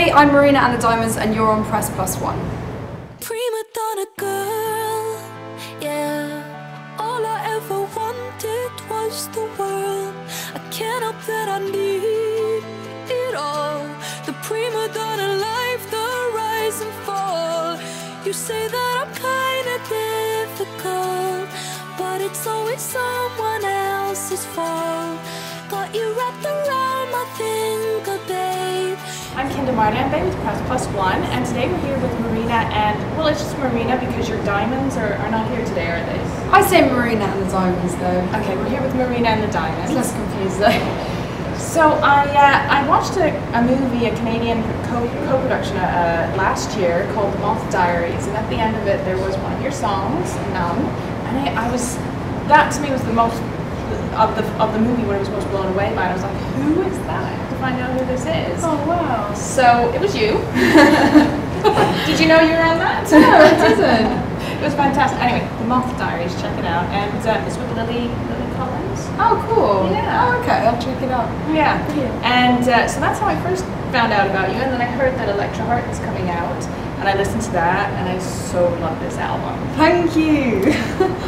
Hey, I'm Marina and the Diamonds, and you're on Press Plus One. Primadonna girl, yeah. All I ever wanted was the world. I can't help that I need it all. The primadonna life, the rise and fall. You say that I'm kinda difficult, but it's always someone else's fault. Got you wrapped around my finger, babe. I'm Marina with Press Plus One, and today we're here with Marina and, well, it's just Marina because your diamonds are not here today, are they? I say Marina and the Diamonds though. Okay, we're here with Marina and the Diamonds. It's less confusing. So I watched a movie, a Canadian co-production last year called The Moth Diaries, and at the end of it there was one of your songs, Numb, and that to me was the most of the movie what I was most blown away by. And I was like, who is that? I have to find out who this is. Oh wow. So it was you. Did you know you were on that? No, it didn't. It was fantastic. Anyway, The Moth Diaries, check it out. And it's with Lily Collins. Oh cool. Yeah. Oh, okay, I'll check it out. Yeah. And so that's how I first found out about you, and then I heard that Electra Heart was coming out, and I listened to that, and I so love this album. Thank you.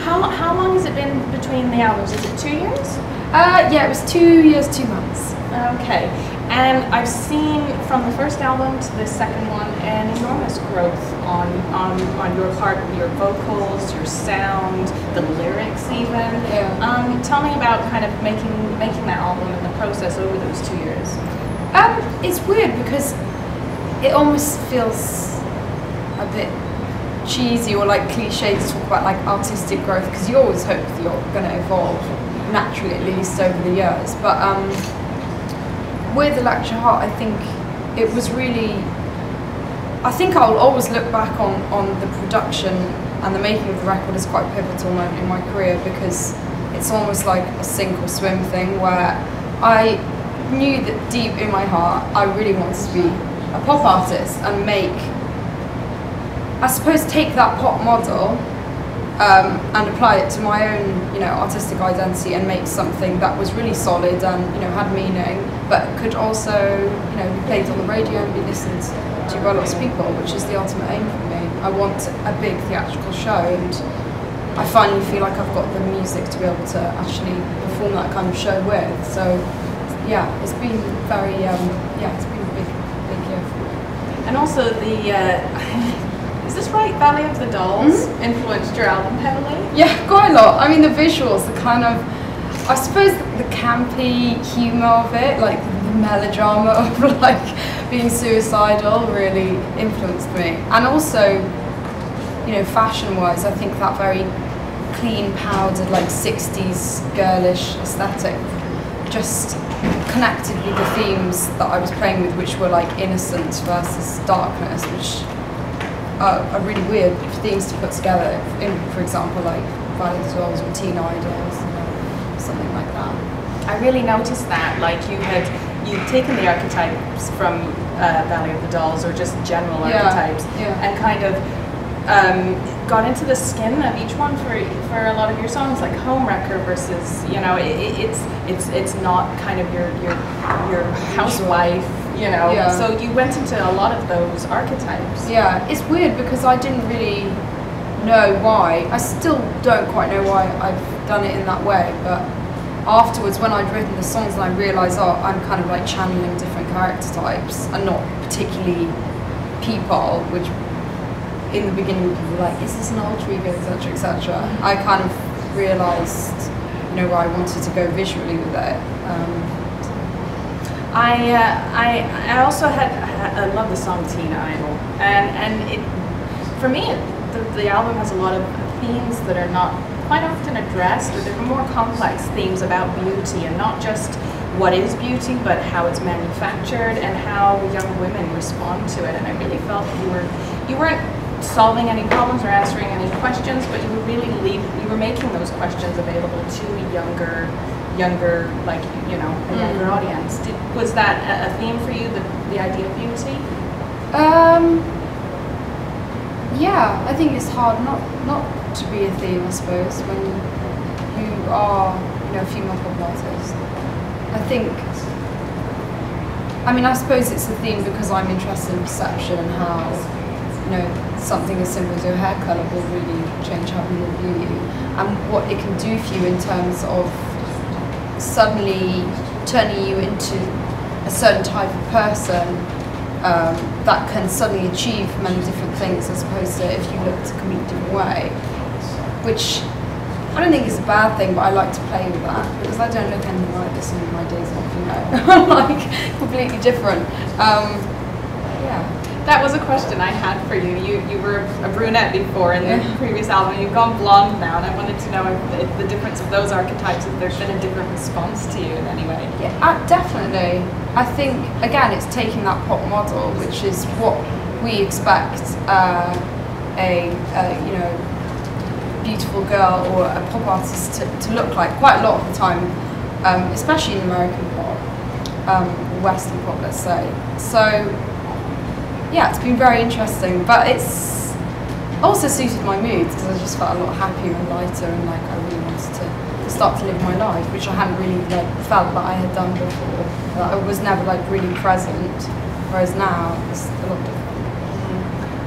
How long has it been between the albums? Is it 2 years? Yeah, it was 2 years, 2 months. Okay. And I've seen from the first album to the second one an enormous growth on your part, your vocals, your sound, the lyrics even. Yeah. Tell me about kind of making that album and the process over those 2 years. It's weird because it almost feels a bit cheesy or like cliche to talk about like artistic growth, because you always hope that you're going to evolve naturally, at least over the years. But with Electra Heart, I think it was really, I think I'll always look back on the production and the making of the record as quite a pivotal moment in my career, because it's almost like a sink or swim thing where I knew that deep in my heart I really wanted to be a pop artist and I suppose take that pop model and apply it to my own, artistic identity and make something that was really solid and, had meaning, but could also, be played on the radio and be listened to by lots of people, which is the ultimate aim for me. I want a big theatrical show, and I finally feel like I've got the music to be able to actually perform that kind of show with. So, yeah, it's been very, it's been a big year for me. And also is this right? Valley of the Dolls influenced your album heavily? Yeah, quite a lot. I mean, the visuals, the kind of, I suppose the campy humour of it, like the melodrama of like being suicidal really influenced me. And also, fashion-wise, I think that very clean, powdered, like 60s girlish aesthetic just connected with the themes that I was playing with, which were like innocence versus darkness, which are really weird themes to put together in, for example, like Valley of the Dolls or Teen Idols, something like that. I really noticed that, like you'd taken the archetypes from Valley of the Dolls, or just general archetypes, and kind of got into the skin of each one for a lot of your songs, like Homewrecker versus, it's not kind of your housewife. So you went into a lot of those archetypes. Yeah, it's weird because I didn't really know why. I still don't quite know why I've done it in that way, but afterwards when I'd written the songs and I realised, I'm kind of like channeling different character types and not particularly people, which in the beginning people were like, is this an alter ego, etc, etc. I kind of realised, where I wanted to go visually with it. I also I love the song Teen Idol, and it, for me, the album has a lot of themes that are not quite often addressed, or they're more complex themes about beauty, and not just what is beauty, but how it's manufactured and how young women respond to it. And I really felt that you weren't solving any problems or answering any questions, but you were really you were making those questions available to a younger, like, a younger audience. Was that a theme for you, the idea of beauty? Yeah, I think it's hard not to be a theme, I suppose, when you are, a female pop artist. I think I mean, I suppose it's a theme because I'm interested in perception and how, you know, something as simple as your hair colour will really change how people view you, and what it can do for you in terms of suddenly turning you into a certain type of person that can suddenly achieve many different things, as opposed to if you look a completely different way, which I don't think is a bad thing, but I like to play with that because I don't look anything like this in my days off, you know. I'm like completely different. Yeah. That was a question I had for you. You were a brunette before in the previous album. You've gone blonde now, and I wanted to know if the difference of those archetypes, if there's been a different response to you in any way. Yeah, definitely. I think, again, it's taking that pop model, which is what we expect you know, beautiful girl or a pop artist to look like quite a lot of the time, especially in American pop, Western pop, let's say. So, yeah, it's been very interesting, but it's also suited my moods because I just felt a lot happier and lighter, and like I really wanted to start to live my life, which I hadn't really like felt that I had done before. That I was never like really present, whereas now it's a lot different.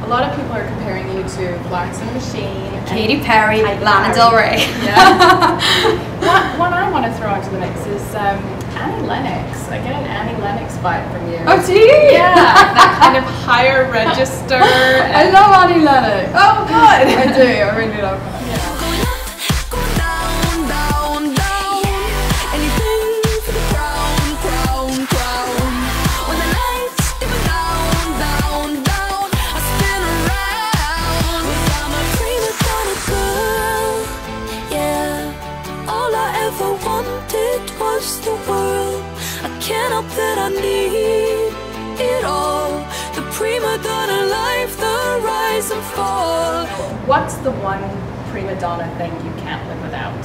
A lot of people are comparing you to Florence and the Machine, Katy Perry, Lana Del Rey. Yeah. What I want to throw into the mix is Annie Lennox. I get an Annie Lennox vibe from you. Oh, do you? Yeah, that kind of higher register. I love Annie Lennox. Oh, good. I do. I really love her. Yeah. That I need it all. The prima donna life, the rise and fall. What's the one prima donna thing you can't live without?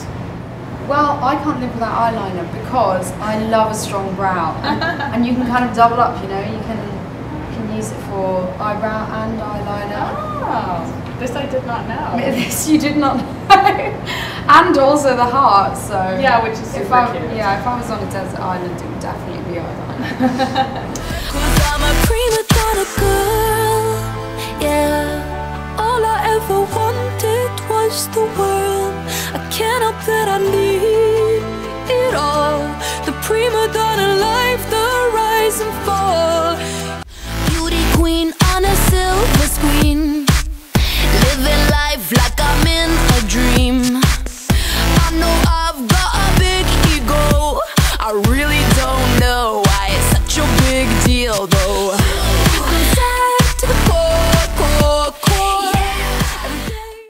Well, I can't live without eyeliner because I love a strong brow, and you can kind of double up. You know, you can use it for eyebrow and eyeliner. Oh, this I did not know. This you did not know. And also the heart. So yeah, which is super cute. Yeah, if I was on a desert island, it would definitely be eyeliner. 'Cause I'm a prima donna girl, yeah. All I ever wanted was the world. I can't help that I need it all. The prima donna life, the rise and fall. Beauty queen on a silver screen, living life like I'm in a dream. I know I've got a big ego. I really don't know why it's such a big deal though.